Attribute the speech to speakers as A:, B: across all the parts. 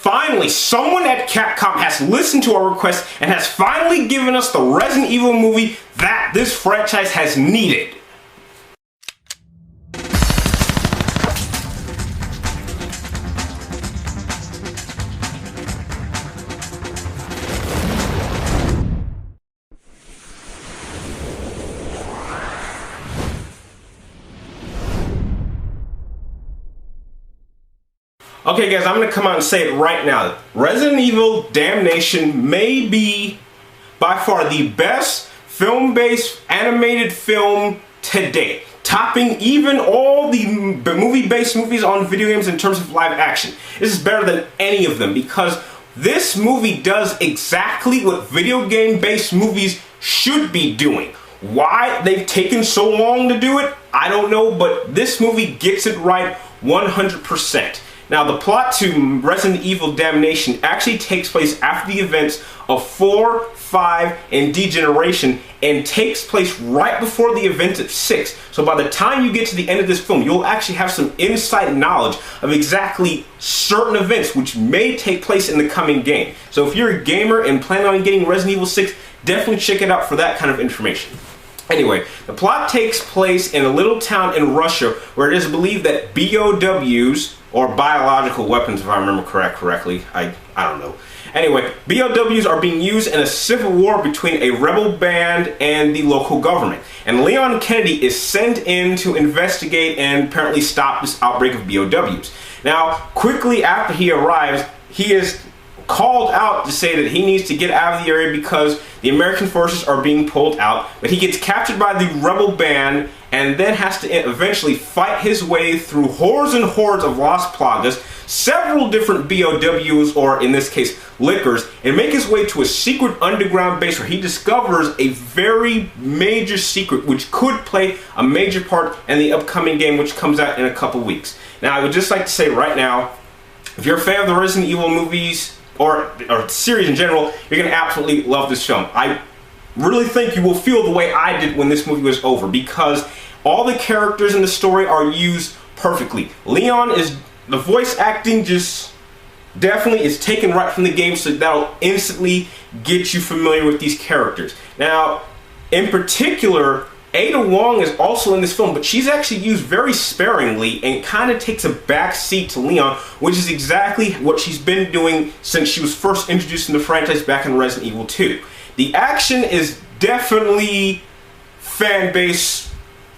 A: Finally, someone at Capcom has listened to our request and has finally given us the Resident Evil movie that this franchise has needed. Okay guys, I'm going to come out and say it right now. Resident Evil Damnation may be by far the best film-based animated film to date, topping even all the movie-based movies on video games in terms of live action. This is better than any of them because this movie does exactly what video game-based movies should be doing. Why they've taken so long to do it, I don't know, but this movie gets it right 100%. Now, the plot to Resident Evil Damnation actually takes place after the events of 4, 5, and Degeneration, and takes place right before the events of 6. So by the time you get to the end of this film, you'll actually have some inside knowledge of exactly certain events which may take place in the coming game. So if you're a gamer and plan on getting Resident Evil 6, definitely check it out for that kind of information. Anyway, the plot takes place in a little town in Russia where it is believed that BOWs, or biological weapons if I remember correctly, I don't know. Anyway, BOWs are being used in a civil war between a rebel band and the local government. And Leon Kennedy is sent in to investigate and apparently stop this outbreak of BOWs. Now, quickly after he arrives, he is called out to say that he needs to get out of the area because the American forces are being pulled out, but he gets captured by the rebel band and then has to eventually fight his way through hordes and hordes of Las Plagas, several different BOWs, or in this case, liquors, and make his way to a secret underground base where he discovers a very major secret which could play a major part in the upcoming game which comes out in a couple weeks. Now, I would just like to say right now, if you're a fan of the Resident Evil movies, or series in general, you're going to absolutely love this film. I really think you will feel the way I did when this movie was over because all the characters in the story are used perfectly. Leon is, the voice acting just definitely is taken right from the game, so that'll instantly get you familiar with these characters. Now, in particular, Ada Wong is also in this film, but she's actually used very sparingly and kind of takes a back seat to Leon, which is exactly what she's been doing since she was first introduced in the franchise back in Resident Evil 2. The action is definitely fan-base,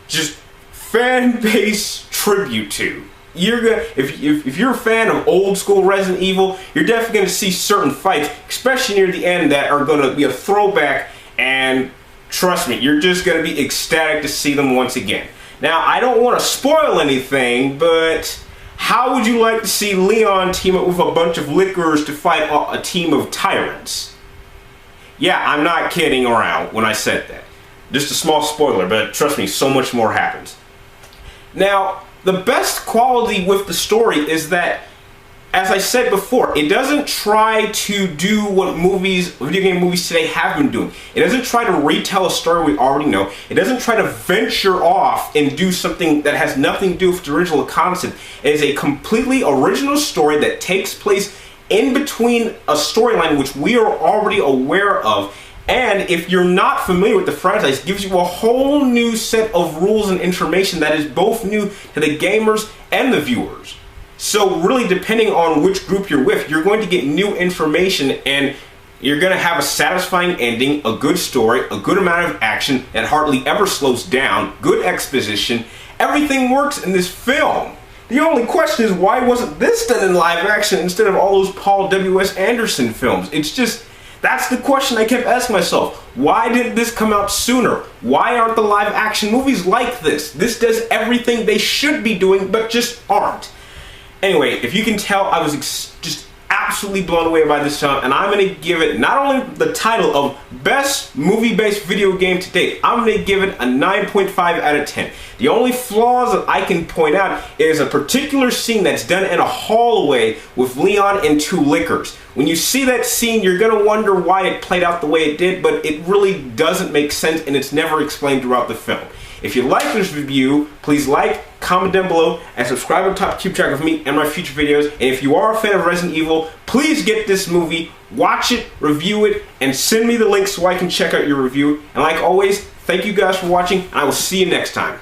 A: just fan-base tribute to. You're gonna, if you're a fan of old school Resident Evil, you're definitely going to see certain fights, especially near the end, that are going to be a throwback, and trust me, you're just going to be ecstatic to see them once again. Now, I don't want to spoil anything, but how would you like to see Leon team up with a bunch of liquors to fight a team of tyrants? Yeah, I'm not kidding around when I said that. Just a small spoiler, but trust me, so much more happens. Now, the best quality with the story is that, as I said before, it doesn't try to do what video game movies today have been doing. It doesn't try to retell a story we already know. It doesn't try to venture off and do something that has nothing to do with the original concept. It is a completely original story that takes place in between a storyline which we are already aware of. And if you're not familiar with the franchise, it gives you a whole new set of rules and information that is both new to the gamers and the viewers. So really, depending on which group you're with, you're going to get new information and you're going to have a satisfying ending, a good story, a good amount of action that hardly ever slows down, good exposition. Everything works in this film. The only question is, why wasn't this done in live action instead of all those Paul W.S. Anderson films? It's just, that's the question I kept asking myself. Why didn't this come out sooner? Why aren't the live action movies like this? This does everything they should be doing, but just aren't. Anyway, if you can tell, I was just absolutely blown away by this film, and I'm going to give it not only the title of Best Movie-Based Video Game to Date, I'm going to give it a 9.5 out of 10. The only flaws that I can point out is a particular scene that's done in a hallway with Leon and two liquors. When you see that scene, you're going to wonder why it played out the way it did, but it really doesn't make sense, and it's never explained throughout the film. If you like this review, please like, comment down below, and subscribe on top to keep track of me and my future videos. And if you are a fan of Resident Evil, please get this movie, watch it, review it, and send me the link so I can check out your review. And like always, thank you guys for watching, and I will see you next time.